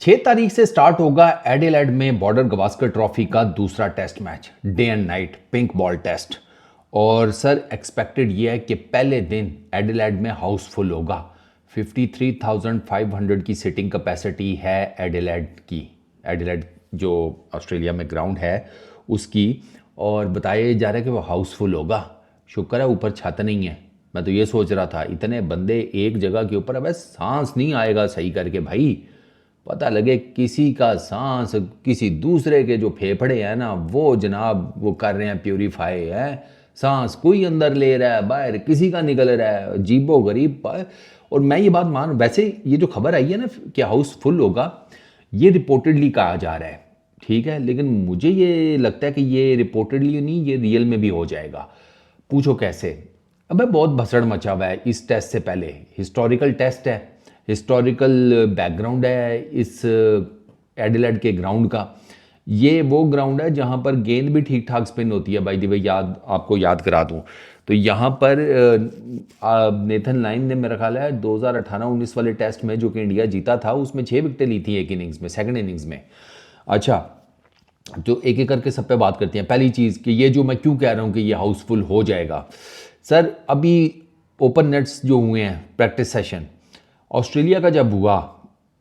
6 तारीख से स्टार्ट होगा एडिलेड में बॉर्डर गवास्कर ट्रॉफी का दूसरा test match, day and night pink ball test. और सर एक्सपेक्टेड ये है कि पहले दिन एडिलेड में हाउसफुल होगा। 53,500 की सिटिंग कैपेसिटी है एडिलेड की, एडिलेड जो ऑस्ट्रेलिया में ग्राउंड है उसकी। और बताया जा रहा है कि वो हाउसफुल होगा। शुक्र है ऊपर छत नहीं है। मैं तो ये सोच रहा था इतने बंदे एक जगह के ऊपर, अब सांस नहीं आएगा सही करके भाई। पता लगे किसी का सांस किसी दूसरे के जो फेफड़े हैं ना वो जनाब वो कर रहे हैं प्यूरीफाई है, सांस कोई अंदर ले रहा है बाहर किसी का निकल रहा है, अजीबो गरीब। और मैं ये बात मान, वैसे ये जो खबर आई है ना कि हाउस फुल होगा, ये रिपोर्टेडली कहा जा रहा है, ठीक है, लेकिन मुझे ये लगता है कि ये रिपोर्टेडली नहीं, ये रियल में भी हो जाएगा। पूछो कैसे? अबे बहुत भसड़ मचा हुआ है इस टेस्ट से पहले। हिस्टोरिकल टेस्ट है, हिस्टोरिकल बैकग्राउंड है इस एडिलेड के ग्राउंड का। ये वो ग्राउंड है जहाँ पर गेंद भी ठीक ठाक स्पिन होती है। बाय द वे आपको याद करा दूँ तो यहाँ पर नेथन लाइन ने मेरा ख्याल है 2018-19 वाले टेस्ट में जो कि इंडिया जीता था उसमें 6 विकेटें ली थी एक इनिंग्स में, सेकंड इनिंग्स में। अच्छा, तो एक एक करके सब पे बात करते हैं। पहली चीज़ कि ये जो मैं क्यों कह रहा हूँ कि ये हाउसफुल हो जाएगा। सर अभी ओपन नेट्स जो हुए हैं प्रैक्टिस सेशन, ऑस्ट्रेलिया का जब हुआ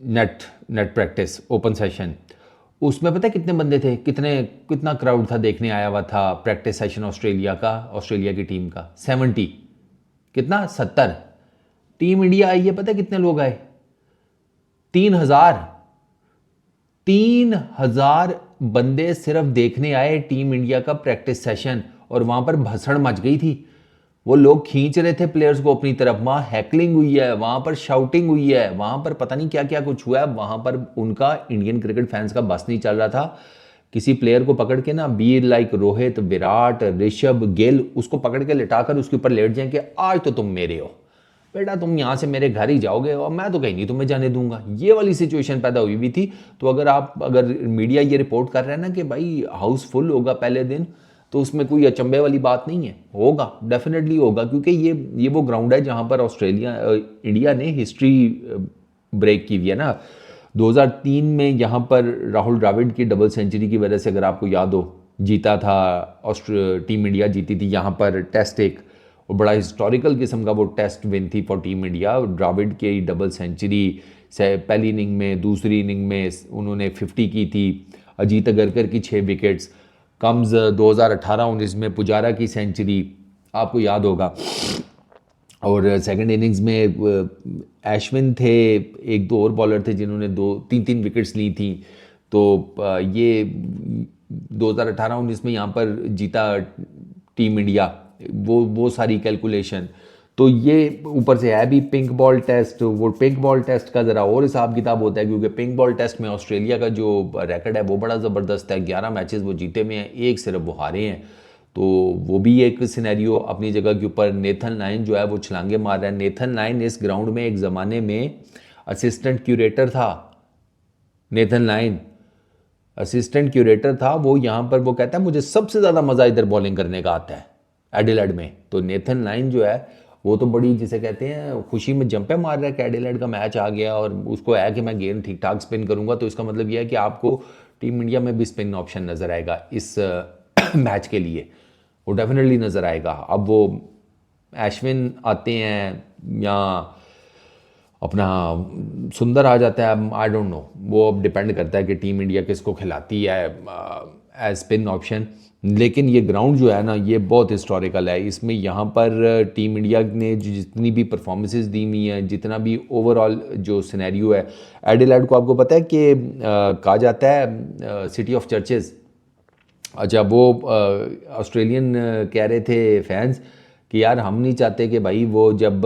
नेट प्रैक्टिस ओपन सेशन, उसमें पता है कितने बंदे थे, कितना क्राउड था देखने आया हुआ था प्रैक्टिस सेशन ऑस्ट्रेलिया का, ऑस्ट्रेलिया की टीम का 70, कितना 70। टीम इंडिया आई है, पता है कितने लोग आए? 3,000। 3,000 बंदे सिर्फ देखने आए टीम इंडिया का प्रैक्टिस सेशन, और वहां पर भसड़ मच गई थी। वो लोग खींच रहे थे प्लेयर्स को अपनी तरफ, वहां हैकलिंग हुई है, वहां पर शाउटिंग हुई है, वहां पर पता नहीं क्या क्या कुछ हुआ है। वहां पर उनका इंडियन क्रिकेट फैंस का बस नहीं चल रहा था। किसी प्लेयर को पकड़ के ना, बी लाइक रोहित, विराट, ऋषभ, गिल, उसको पकड़ के लिटाकर उसके ऊपर लेट जाए कि आज तो तुम मेरे हो बेटा, तुम यहाँ से मेरे घर ही जाओगे और मैं तो कहीं नहीं तुम्हें जाने दूंगा। ये वाली सिचुएशन पैदा हुई भी थी। तो अगर मीडिया ये रिपोर्ट कर रहा है ना कि भाई हाउसफुल होगा पहले दिन, तो उसमें कोई अचंभे वाली बात नहीं है, होगा, डेफिनेटली होगा, क्योंकि ये वो ग्राउंड है जहाँ पर इंडिया ने हिस्ट्री ब्रेक की हुई है ना। 2003 में यहाँ पर राहुल द्रविड़ की डबल सेंचुरी की वजह से, अगर आपको याद हो, जीता था टीम इंडिया जीती थी यहाँ पर टेस्ट एक, और बड़ा हिस्टोरिकल किस्म का वो टेस्ट विन थी फॉर टीम इंडिया। द्रविड़ की डबल सेंचुरी से पहली इनिंग में, दूसरी इनिंग में उन्होंने 50 की थी। अजीत अगरकर की 6 विकेट्स। कम्स 2018-19 में पुजारा की सेंचुरी आपको याद होगा। और सेकंड इनिंग्स में एश्विन थे, एक दो और बॉलर थे जिन्होंने 2-3 विकेट्स ली थी। तो ये 2018-19 में यहाँ पर जीता टीम इंडिया, वो सारी कैलकुलेशन। तो ये ऊपर से है भी पिंक बॉल टेस्ट। वो पिंक बॉल टेस्ट का ज़रा और हिसाब किताब होता है, क्योंकि पिंक बॉल टेस्ट में ऑस्ट्रेलिया का जो रिकॉर्ड है वो बड़ा ज़बरदस्त है। 11 मैचेस वो जीते में हैं, एक सिर्फ वो हारे हैं। तो वो भी एक सिनेरियो अपनी जगह के ऊपर। नेथन लाइन जो है वो छलांगे मार रहा है। नेथन लाइन इस ग्राउंड में एक ज़माने में असिस्टेंट क्यूरेटर था। नेथन लाइन असिस्टेंट क्यूरेटर था। वो यहाँ पर वो कहता है मुझे सबसे ज़्यादा मज़ा इधर बॉलिंग करने का आता है एडिलेड में। तो नेथन लाइन जो है वो तो बड़ी, जिसे कहते हैं, खुशी में जंपे मार रहा है कि एडिलेड का मैच आ गया और उसको है कि मैं गेंद ठीक ठाक स्पिन करूंगा। तो इसका मतलब यह है कि आपको टीम इंडिया में भी स्पिन ऑप्शन नज़र आएगा इस मैच के लिए, वो डेफिनेटली नज़र आएगा। अब वो एश्विन आते हैं या अपना सुंदर आ जाता है, आई डोंट नो, वो अब डिपेंड करता है कि टीम इंडिया किसको खिलाती है एज स्पिन ऑप्शन। लेकिन ये ग्राउंड जो है ना ये बहुत हिस्टोरिकल है। इसमें यहाँ पर टीम इंडिया ने जितनी भी परफॉर्मेंसेस दी हुई हैं, जितना भी ओवरऑल जो सिनेरियो है, एडिलेड को आपको पता है कि कहा जाता है सिटी ऑफ चर्चेस। अच्छा, वो ऑस्ट्रेलियन कह रहे थे फैंस कि यार हम नहीं चाहते कि भाई वो जब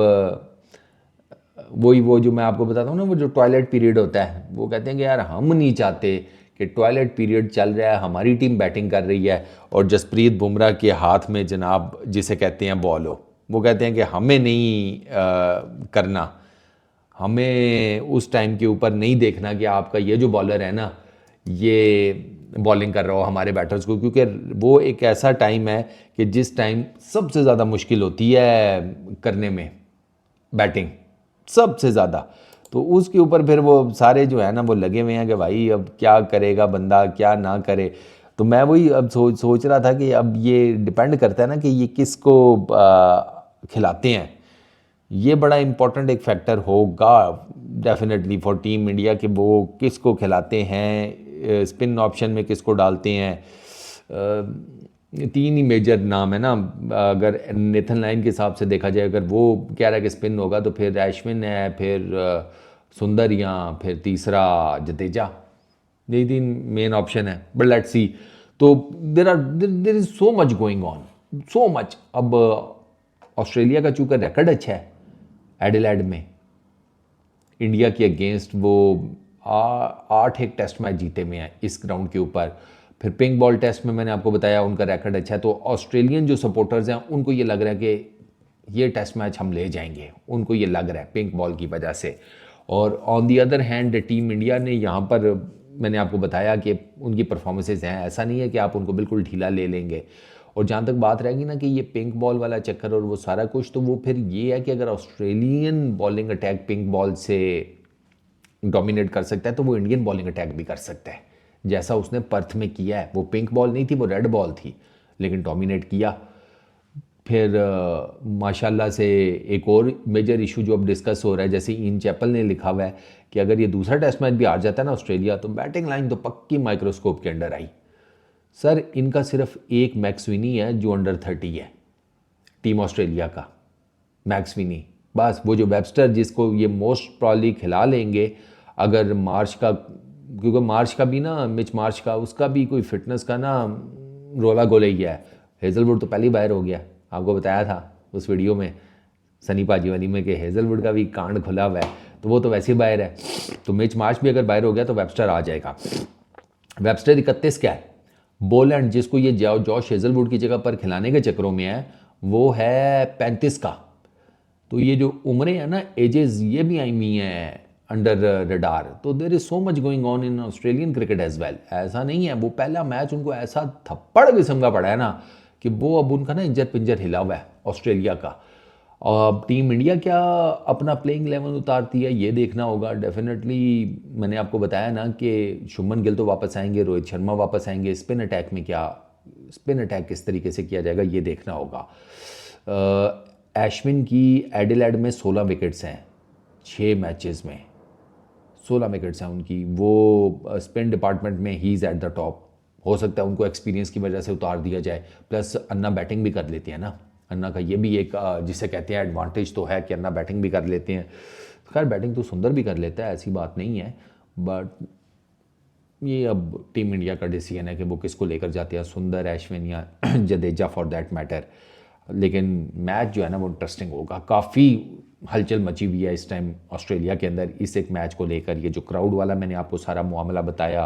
वो जो मैं आपको बताता हूँ ना, वो जो टॉयलेट पीरियड होता है, वो कहते हैं कि यार हम नहीं चाहते कि टॉयलेट पीरियड चल रहा है, हमारी टीम बैटिंग कर रही है और जसप्रीत बुमराह के हाथ में जनाब जिसे कहते हैं बॉल हो। वो कहते हैं कि हमें नहीं करना, हमें उस टाइम के ऊपर नहीं देखना कि आपका ये जो बॉलर है ना ये बॉलिंग कर रहा हो हमारे बैटर्स को, क्योंकि वो एक ऐसा टाइम है कि जिस टाइम सबसे ज़्यादा मुश्किल होती है करने में बैटिंग, सबसे ज़्यादा। तो उसके ऊपर फिर वो सारे जो है ना वो लगे हुए हैं कि भाई अब क्या करेगा बंदा क्या ना करे। तो मैं वही अब सोच रहा था कि अब ये डिपेंड करता है ना कि ये किसको खिलाते हैं। ये बड़ा इम्पोर्टेंट एक फैक्टर होगा डेफिनेटली फॉर टीम इंडिया कि वो किसको खिलाते हैं, स्पिन ऑप्शन में किसको डालते हैं। तीन ही मेजर नाम है ना, अगर नेथन लाइन के हिसाब से देखा जाए, अगर वो कह रहा है कि स्पिन होगा तो फिर अश्विन है, फिर सुंदर या फिर तीसरा जडेजा, यही तीन मेन ऑप्शन है। But let's see. तो there is so much going on, so much. अब ऑस्ट्रेलिया का चूंकि रिकॉर्ड अच्छा है एडिलेड में इंडिया के अगेंस्ट, वो 8 एक टेस्ट मैच जीते हुए हैं इस ग्राउंड के ऊपर। फिर पिंक बॉल टेस्ट में मैंने आपको बताया उनका रिकॉर्ड अच्छा है। तो ऑस्ट्रेलियन जो सपोर्टर्स हैं उनको ये लग रहा है कि ये टेस्ट मैच हम ले जाएंगे, उनको ये लग रहा है पिंक बॉल की वजह से। और on the other hand team India ने यहाँ पर, मैंने आपको बताया कि उनकी परफॉर्मेंसेज हैं, ऐसा नहीं है कि आप उनको बिल्कुल ढीला ले लेंगे। और जहाँ तक बात रहेगी ना कि ये पिंक बॉल वाला चक्कर और वो सारा कुछ, तो वो फिर ये है कि अगर Australian bowling attack pink ball से डोमिनेट कर सकता है तो वो इंडियन बॉलिंग अटैक भी कर सकता है, जैसा उसने पर्थ में किया है। वो पिंक बॉल नहीं थी, वो रेड बॉल थी, लेकिन डोमिनेट किया। फिर माशाल्लाह से एक और मेजर इशू जो अब डिस्कस हो रहा है, जैसे इन चैपल ने लिखा हुआ है कि अगर ये दूसरा टेस्ट मैच भी हार जाता है ना ऑस्ट्रेलिया, तो बैटिंग लाइन तो पक्की माइक्रोस्कोप के अंडर आई। सर इनका सिर्फ एक मैक्सविनी है जो अंडर 30 है टीम ऑस्ट्रेलिया का, मैक्सविनी बस। वो जो वेबस्टर जिसको ये मोस्ट प्रॉब्ली खिला लेंगे अगर मार्च का, क्योंकि मार्च का भी ना, मिच मार्च का, उसका भी कोई फिटनेस का ना रोला गोला ही है। हेजलवुड तो पहले ही बाहर हो गया, आपको बताया था उस वीडियो में सनी पाजी वाली में कि हेजलवुड का भी कांड खुला हुआ है, तो वो तो वैसे ही बाहर है। तो मिच मार्च भी अगर बाहर हो गया तो वेबस्टर आ जाएगा। वेबस्टर 31 क्या है, बोलैंड जिसको ये जॉश हेजलवुड की जगह पर खिलाने के चक्करों में है वो है 35 का। तो ये जो उम्रें हैं ना, एजेस, ये भी आई हुई हैं अंडर रडार। तो there is so much going on in Australian cricket as well. ऐसा नहीं है, वो पहला मैच उनको ऐसा थप्पड़ किस्म का पड़ा है ना कि वो अब उनका ना इंजर पिंजर हिला हुआ है ऑस्ट्रेलिया का। अब टीम इंडिया क्या अपना प्लेइंग लेवल उतारती है ये देखना होगा डेफिनेटली। मैंने आपको बताया ना कि शुभमन गिल तो वापस आएंगे, रोहित शर्मा वापस आएंगे, स्पिन अटैक में क्या, स्पिन अटैक किस तरीके से किया जाएगा ये देखना होगा। अश्विन की एडिलेड में 16 विकेट्स हैं 6 मैचेस में, 16 विकेट्स हैं उनकी। वो स्पिन डिपार्टमेंट में he is at the top. हो सकता है उनको एक्सपीरियंस की वजह से उतार दिया जाए, प्लस अन्ना बैटिंग भी कर लेते हैं ना। अन्ना का ये भी एक जिसे कहते हैं एडवांटेज तो है कि अन्ना बैटिंग भी कर लेते हैं। खैर बैटिंग तो सुंदर भी कर लेता है, ऐसी बात नहीं है, बट ये अब टीम इंडिया का डिसीजन है कि वो किसको लेकर जाते हैं, सुंदर, अश्विन या जडेजा फॉर दैट मैटर। लेकिन मैच जो है ना वो इंटरेस्टिंग होगा। काफ़ी हलचल मची हुई है इस टाइम ऑस्ट्रेलिया के अंदर इस एक मैच को लेकर। ये जो क्राउड वाला मैंने आपको सारा मामला बताया,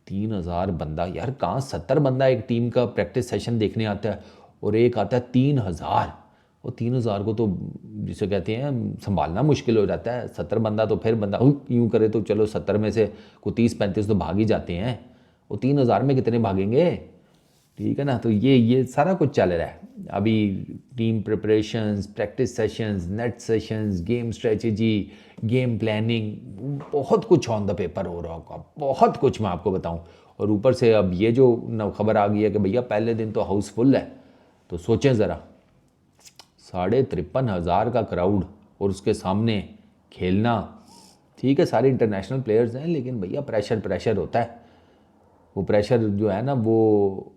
3000 बंदा, यार कहाँ 70 बंदा एक टीम का प्रैक्टिस सेशन देखने आता है और एक आता है 3000। और 3000 को तो जिसे कहते हैं संभालना मुश्किल हो जाता है। 70 बंदा तो फिर बंदा यूँ करे तो चलो 70 में से कोई 30-35 तो भाग ही जाते हैं, वो 3000 में कितने भागेंगे, ठीक है ना। तो ये सारा कुछ चल रहा है अभी, team preparations, practice sessions, net sessions, game strategy, game planning, बहुत कुछ ऑन द पेपर हो रहा होगा, बहुत कुछ मैं आपको बताऊं। और ऊपर से अब ये जो खबर आ गई है कि भैया पहले दिन तो हाउसफुल है, तो सोचें ज़रा 53,500 का क्राउड और उसके सामने खेलना। ठीक है सारे इंटरनेशनल प्लेयर्स हैं, लेकिन भैया प्रेशर होता है। वो प्रेशर जो है ना वो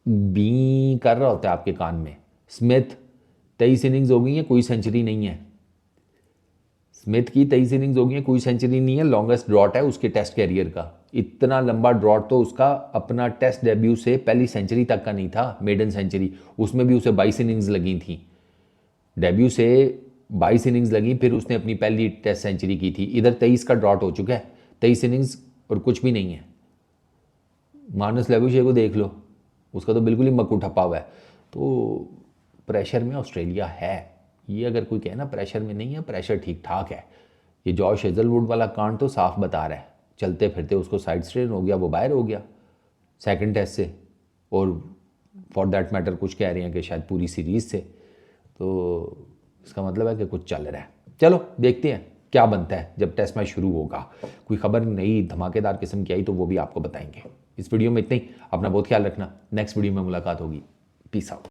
बी कर रहा होता है आपके कान में। स्मिथ 23 इनिंग्स हो गई हैं, कोई सेंचुरी नहीं है। स्मिथ की 23 इनिंग्स हो गई हैं, कोई सेंचुरी नहीं है। लॉन्गेस्ट ड्रॉट है उसके टेस्ट कैरियर का। इतना लंबा ड्रॉट तो उसका अपना टेस्ट डेब्यू से पहली सेंचुरी तक का नहीं था, मेडन सेंचुरी, उसमें भी उसे 22 इनिंग्स लगी थी। डेब्यू से 22 इनिंग्स लगी, फिर उसने अपनी पहली टेस्ट सेंचुरी की थी। इधर 23 का ड्रॉट हो चुका है, 23 इनिंग्स और कुछ भी नहीं है। मार्नस लेबुशे को देख लो, उसका तो बिल्कुल ही मक्कू ठप्पा हुआ है। तो प्रेशर में ऑस्ट्रेलिया है, ये अगर कोई कहे ना प्रेशर में नहीं है, प्रेशर ठीक ठाक है। ये जॉश हेजलवुड वाला कांड तो साफ बता रहा है, चलते फिरते उसको साइड स्ट्रेन हो गया, वो बाहर हो गया सेकंड टेस्ट से, और फॉर दैट मैटर कुछ कह रहे हैं कि शायद पूरी सीरीज़ से। तो इसका मतलब है कि कुछ चल रहा है। चलो देखते हैं क्या बनता है जब टेस्ट मैच शुरू होगा, कोई खबर नई धमाकेदार किस्म की आई तो वो भी आपको बताएंगे। इस वीडियो में इतना ही, अपना बहुत ख्याल रखना, नेक्स्ट वीडियो में मुलाकात होगी, पीस आउट।